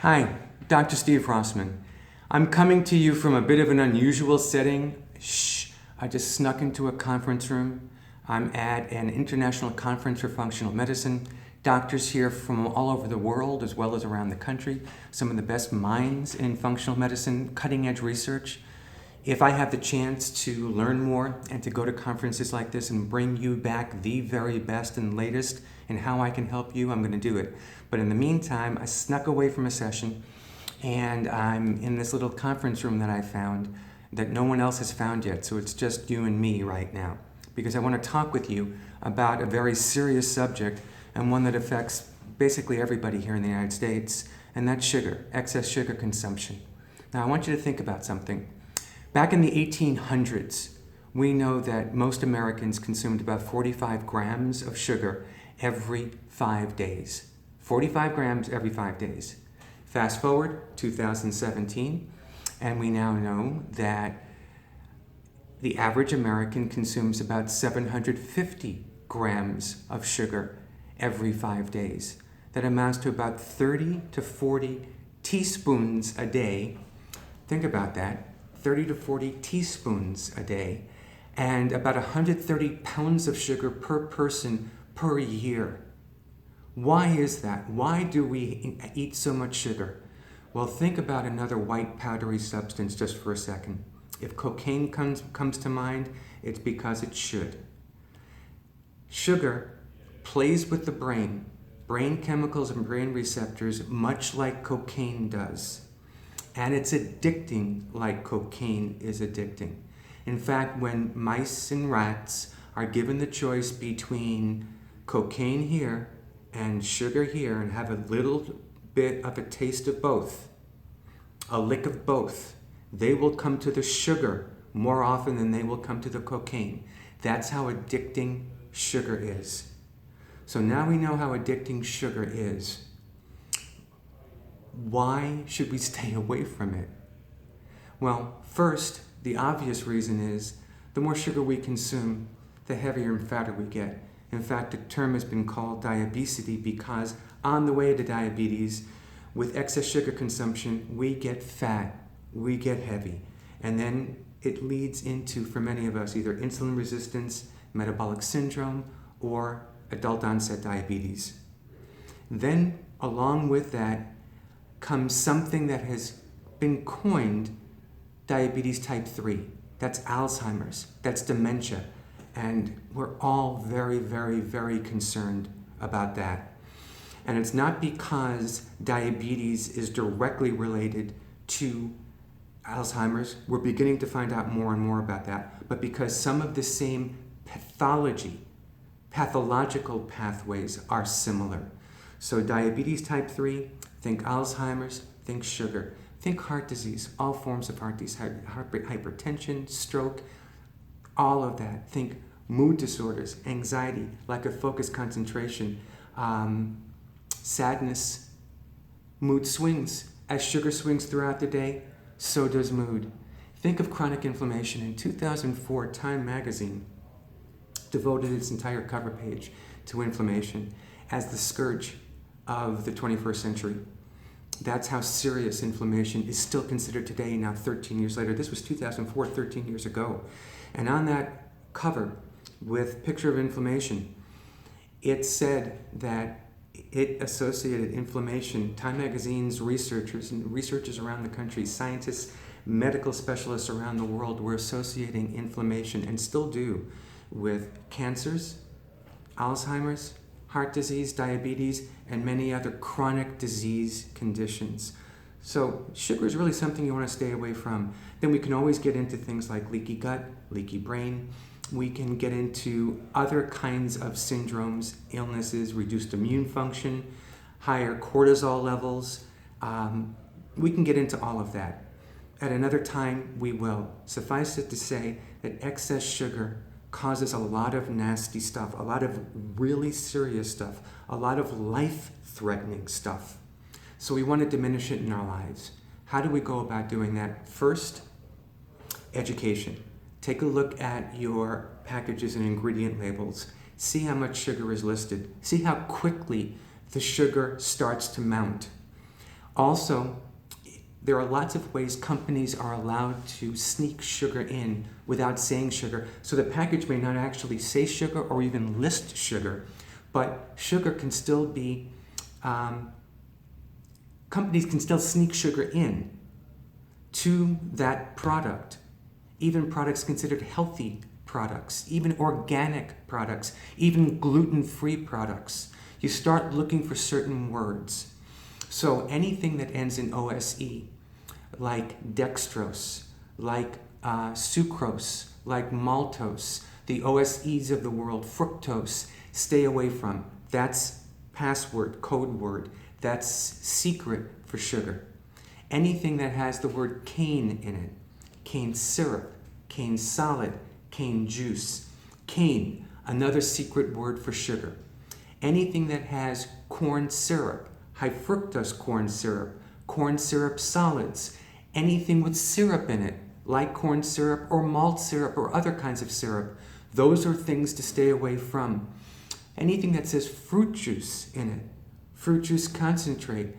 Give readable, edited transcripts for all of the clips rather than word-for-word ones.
Hi, Dr. Steve Rosman. I'm coming to you from a bit of an unusual setting. Shh, I just snuck into a conference room. I'm at an international conference for functional medicine. Doctors here from all over the world as well as around the country. Some of the best minds in functional medicine, cutting edge research. If I have the chance to learn more and to go to conferences like this and bring you back the very best and latest in how I can help you, I'm going to do it. But in the meantime, I snuck away from a session and I'm in this little conference room that I found that no one else has found yet. So it's just you and me right now because I want to talk with you about a very serious subject and one that affects basically everybody here in the United States, and that's sugar, excess sugar consumption. Now I want you to think about something. Back in the 1800s, we know that most Americans consumed about 45 grams of sugar every 5 days. 45 grams every 5 days. Fast forward 2017, and we now know that the average American consumes about 750 grams of sugar every 5 days. That amounts to about 30 to 40 teaspoons a day. Think about that. 30 to 40 teaspoons a day, and about 130 pounds of sugar per person per year. Why is that? Why do we eat so much sugar? Well, think about another white powdery substance just for a second. If cocaine comes to mind, it's because it should. Sugar plays with the brain chemicals and brain receptors, much like cocaine does. And it's addicting like cocaine is addicting. In fact, when mice and rats are given the choice between cocaine here and sugar here and have a little bit of a taste of both, a lick of both, they will come to the sugar more often than they will come to the cocaine. That's how addicting sugar is. So now we know how addicting sugar is. Why should we stay away from it? Well, first, the obvious reason is the more sugar we consume, the heavier and fatter we get. In fact, the term has been called diabesity because on the way to diabetes, with excess sugar consumption, we get fat, we get heavy. And then it leads into, for many of us, either insulin resistance, metabolic syndrome, or adult onset diabetes. Then, along with that, comes something that has been coined diabetes type 3. That's Alzheimer's, that's dementia. And we're all very, very, very concerned about that. And it's not because diabetes is directly related to Alzheimer's. We're beginning to find out more and more about that. But because some of the same pathological pathways are similar. So diabetes type 3, think Alzheimer's, think sugar, think heart disease, all forms of heart disease, hypertension, stroke, all of that. Think mood disorders, anxiety, lack of focus, concentration, sadness, mood swings. As sugar swings throughout the day, so does mood. Think of chronic inflammation. In 2004, Time magazine devoted its entire cover page to inflammation as the scourge of the 21st century. That's how serious inflammation is still considered today, now 13 years later. This was 2004, 13 years ago. And on that cover, with picture of inflammation, it said that it associated inflammation. Time magazine's researchers and researchers around the country, scientists, medical specialists around the world were associating inflammation, and still do, with cancers, Alzheimer's, heart disease, diabetes, and many other chronic disease conditions. So sugar is really something you want to stay away from. Then we can always get into things like leaky gut, leaky brain. We can get into other kinds of syndromes, illnesses, reduced immune function, higher cortisol levels. We can get into all of that. At another time, we will. Suffice it to say that excess sugar causes a lot of nasty stuff, a lot of really serious stuff, a lot of life-threatening stuff. So we want to diminish it in our lives. How do we go about doing that? First, education. Take a look at your packages and ingredient labels. See how much sugar is listed. See how quickly the sugar starts to mount. Also, there are lots of ways companies are allowed to sneak sugar in without saying sugar. So the package may not actually say sugar or even list sugar, but sugar can still be, companies can still sneak sugar in to that product. Even products considered healthy products, even organic products, even gluten-free products. You start looking for certain words. So anything that ends in OSE, like dextrose, like sucrose, like maltose, the OSEs of the world, fructose, stay away from. That's password, code word. That's secret for sugar. Anything that has the word cane in it, cane syrup, cane solid, cane juice. Cane, another secret word for sugar. Anything that has corn syrup, high fructose corn syrup solids, anything with syrup in it, like corn syrup or malt syrup or other kinds of syrup, those are things to stay away from. Anything that says fruit juice in it, fruit juice concentrate,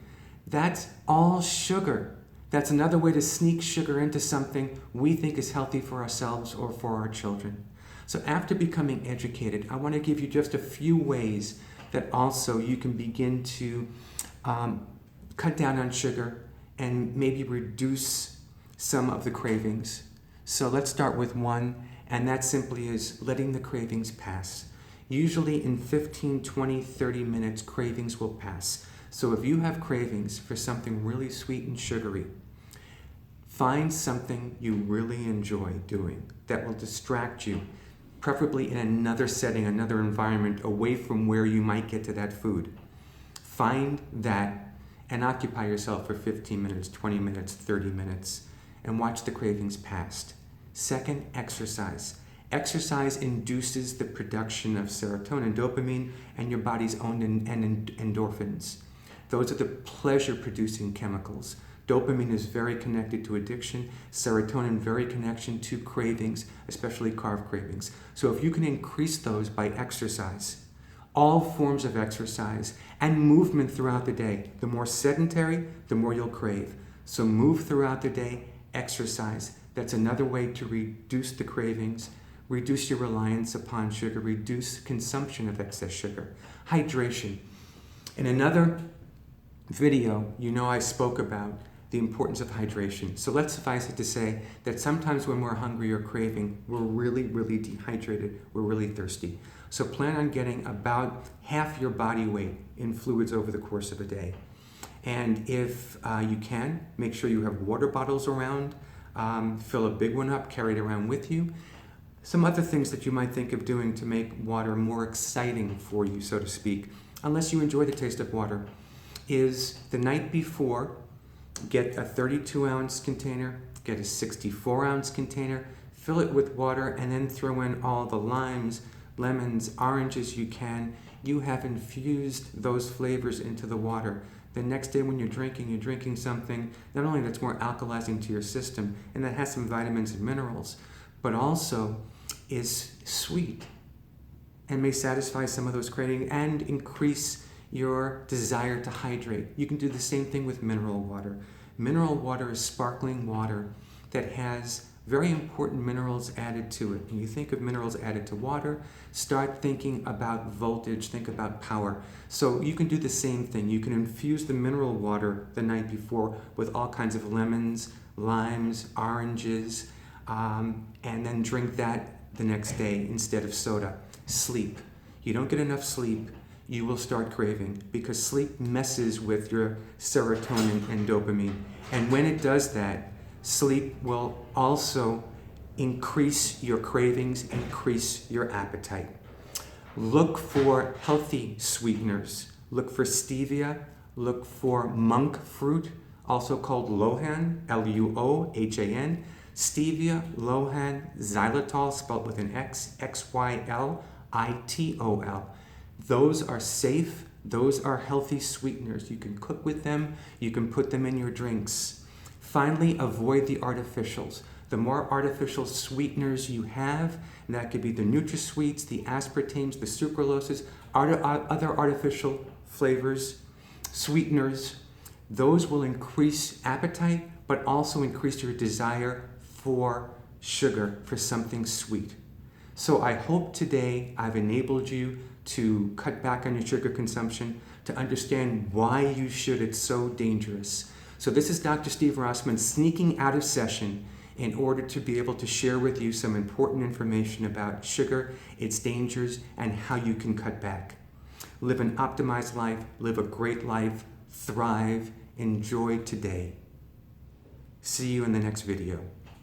that's all sugar. That's another way to sneak sugar into something we think is healthy for ourselves or for our children. So after becoming educated, I want to give you just a few ways that also you can begin to cut down on sugar and maybe reduce some of the cravings. So let's start with one, and that simply is letting the cravings pass. Usually in 15, 20, 30 minutes, cravings will pass. So if you have cravings for something really sweet and sugary, find something you really enjoy doing that will distract you, preferably in another setting, another environment, away from where you might get to that food. Find that and occupy yourself for 15 minutes, 20 minutes, 30 minutes, and watch the cravings pass. Second, exercise. Exercise induces the production of serotonin, dopamine, and your body's own endorphins. Those are the pleasure-producing chemicals. Dopamine is very connected to addiction, serotonin very connected to cravings, especially carb cravings. So if you can increase those by exercise, all forms of exercise, and movement throughout the day. The more sedentary, the more you'll crave. So move throughout the day, exercise. That's another way to reduce the cravings, reduce your reliance upon sugar, reduce consumption of excess sugar. Hydration. In another video, I spoke about the importance of hydration. So let's suffice it to say that sometimes when we're hungry or craving, we're really, really dehydrated, we're really thirsty. So plan on getting about half your body weight in fluids over the course of a day. And if you can, make sure you have water bottles around, fill a big one up, carry it around with you. Some other things that you might think of doing to make water more exciting for you, so to speak, unless you enjoy the taste of water, is the night before, get a 32-ounce container, get a 64-ounce container, fill it with water, and then throw in all the limes, lemons, oranges you can. You have infused those flavors into the water. The next day when you're drinking something not only that's more alkalizing to your system and that has some vitamins and minerals, but also is sweet and may satisfy some of those cravings and increase your desire to hydrate. You can do the same thing with mineral water. Mineral water is sparkling water that has very important minerals added to it. When you think of minerals added to water, start thinking about voltage, think about power. So you can do the same thing. You can infuse the mineral water the night before with all kinds of lemons, limes, oranges, and then drink that the next day instead of soda. Sleep. You don't get enough sleep, you will start craving because sleep messes with your serotonin and dopamine. And when it does that, sleep will also increase your cravings, increase your appetite. Look for healthy sweeteners. Look for stevia. Look for monk fruit, also called lohan, Luohan. Stevia, lohan, xylitol, spelled with an X, Xylitol. Those are safe. Those are healthy sweeteners. You can cook with them. You can put them in your drinks. Finally, avoid the artificials. The more artificial sweeteners you have, and that could be the NutraSweets, the aspartames, the sucraloses, other artificial flavors, sweeteners, Those will increase appetite, but also increase your desire for sugar, for something sweet. So I hope today I've enabled you to cut back on your sugar consumption, to understand why you should. It's so dangerous. So this is Dr. Steve Rosman sneaking out of session in order to be able to share with you some important information about sugar, its dangers, and how you can cut back. Live an optimized life, live a great life, thrive, enjoy today. See you in the next video.